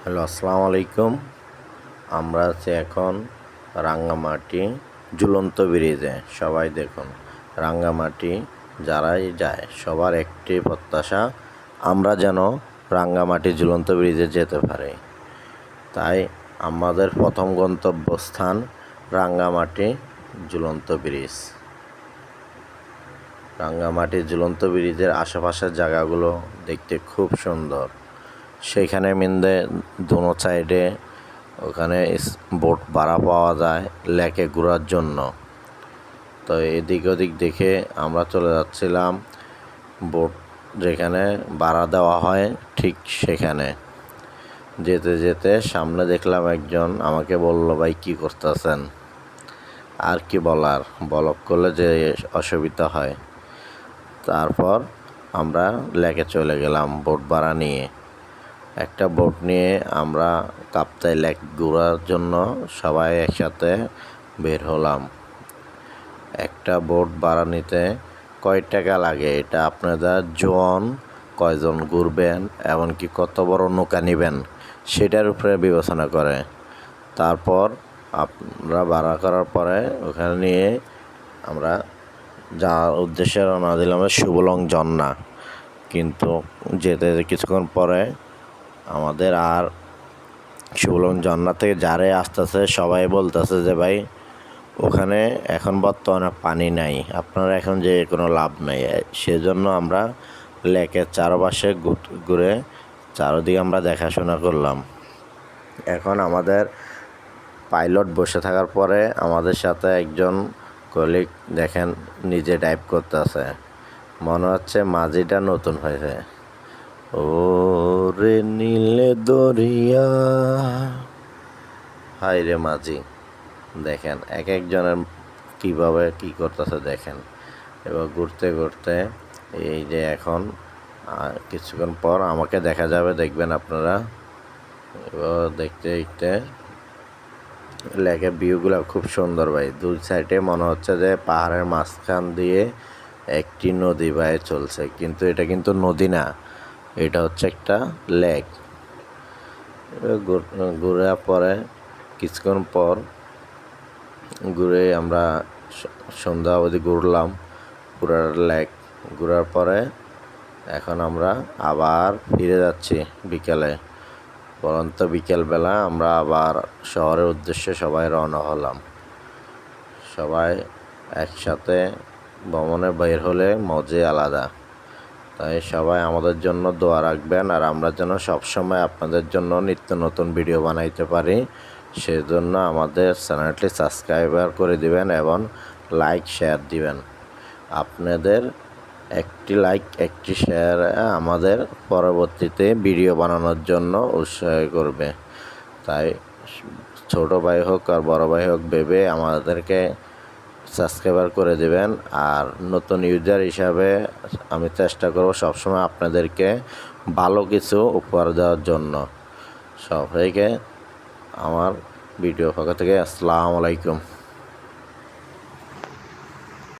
Hello, আসসালামু আলাইকুম। আমরা আছি এখন রাঙ্গামাটি ঝুলন্ত ব্রিজে। সবাই দেখুন, রাঙ্গামাটি যারাই যায় সবার একটি প্রত্যাশা আমরা যেন রাঙ্গামাটি ঝুলন্ত ব্রিজে যেতে পারি। তাই আমাদের প্রথম গন্তব্যস্থান রাঙ্গামাটি ঝুলন্ত ব্রিজ। রাঙ্গামাটি ঝুলন্ত ব্রিজের আশেপাশের জায়গাগুলো দেখতে খুব সুন্দর। সেখানে মিন্দে দোনো সাইডে ওখানে বোট ভাড়া পাওয়া যায় লেকে ঘোরার জন্য। তো এদিক ওদিক দেখে আমরা চলে যাচ্ছিলাম বোট যেখানে ভাড়া দেওয়া হয় ঠিক সেখানে। যেতে যেতে সামনে দেখলাম একজন আমাকে বলল, ভাই কী করতেছেন? আর কি বলার, বলক করলে যে অসুবিধা হয়। তারপর আমরা লেকে চলে গেলাম বোট ভাড়া নিয়ে। একটা বোট নিয়ে আমরা কাপ্তাই লেক ঘোরার জন্য সবাই একসাথে বের হলাম। একটা বোট ভাড়া নিতে কয় টাকা লাগে এটা আপনাদের জন কয়জন ঘুরবেন এমনকি কত বড় নৌকা নেবেন সেটার উপরে বিবেচনা করে। তারপর আমরা ভাড়া করার পরে ওখানে নিয়ে আমরা যাওয়ার উদ্দেশ্যে রওনা দিলাম শুভলং ঝর্ণা। কিন্তু যেতে কিছুক্ষণ পরে আমাদের আর শুভলং ঝর্ণা থেকে যারাই আসতেছে সবাই বলতেছে যে ভাই ওখানে এখন বর্তমানে পানি নাই, আপনারা এখন যে কোনো লাভ নেই। সেজন্য আমরা লেকের চারপাশে ঘুরে চারদিকে আমরা দেখাশোনা করলাম। এখন আমাদের পাইলট বসে থাকার পরে আমাদের সাথে একজন কলিগ দেখেন নিজে ডাইভ করতেছে, মনে হচ্ছে মাঝিটা নতুন হয়েছে। ও রে নীলে দরিয়া, হাই রে মাঝি। দেখেন এক একজনের কীভাবে কী করতেছে দেখেন। এবার ঘুরতে ঘুরতে এই যে এখন কিছুক্ষণ পর আমাকে দেখা যাবে, দেখবেন আপনারা। এবার দেখতে দেখতে লেকের ভিউগুলো খুব সুন্দর ভাই। দুই সাইডে মনে হচ্ছে যে পাহাড়ের মাঝখান দিয়ে একটি নদী বয়ে চলছে, কিন্তু এটা কিন্তু নদী না, এটা হচ্ছে একটা লেক। ঘুরার পরে কিছুক্ষণ পর ঘুরে আমরা সন্ধ্যা অবধি ঘুরলাম পুরো লেক। ঘোরার পরে এখন আমরা আবার ফিরে যাচ্ছি বিকেলে। পরন্ত বিকেলবেলা আমরা আবার শহরের উদ্দেশ্যে সবাই রওনা হলাম। সবাই একসাথে ভ্রমণে বের হলে মজাই আলাদা। তাই সবাই আমাদের জন্য দোয়া রাখবেন, আর আমরা যেন সবসময় আপনাদের জন্য নিত্য নতুন ভিডিও বানাইতে পারি। সেজন্য আমাদের চ্যানেলটি সাবস্ক্রাইব করে দিবেন এবং লাইক শেয়ার দিবেন। আপনাদের একটি লাইক একটি শেয়ার আমাদের পরবর্তীতে ভিডিও বানানোর জন্য উৎসাহ করবে। তাই ছোট ভাই হোক আর বড় ভাই হোক ভেবে আমাদেরকে সাবস্ক্রাইব করে দেবেন। আর নতুন ইউজার হিসাবে আমি চেষ্টা করব সবসময় আপনাদেরকে ভালো কিছু উপহার দেওয়ার জন্য। সবাইকে আমার ভিডিও পক্ষ থেকে আসসালামু আলাইকুম।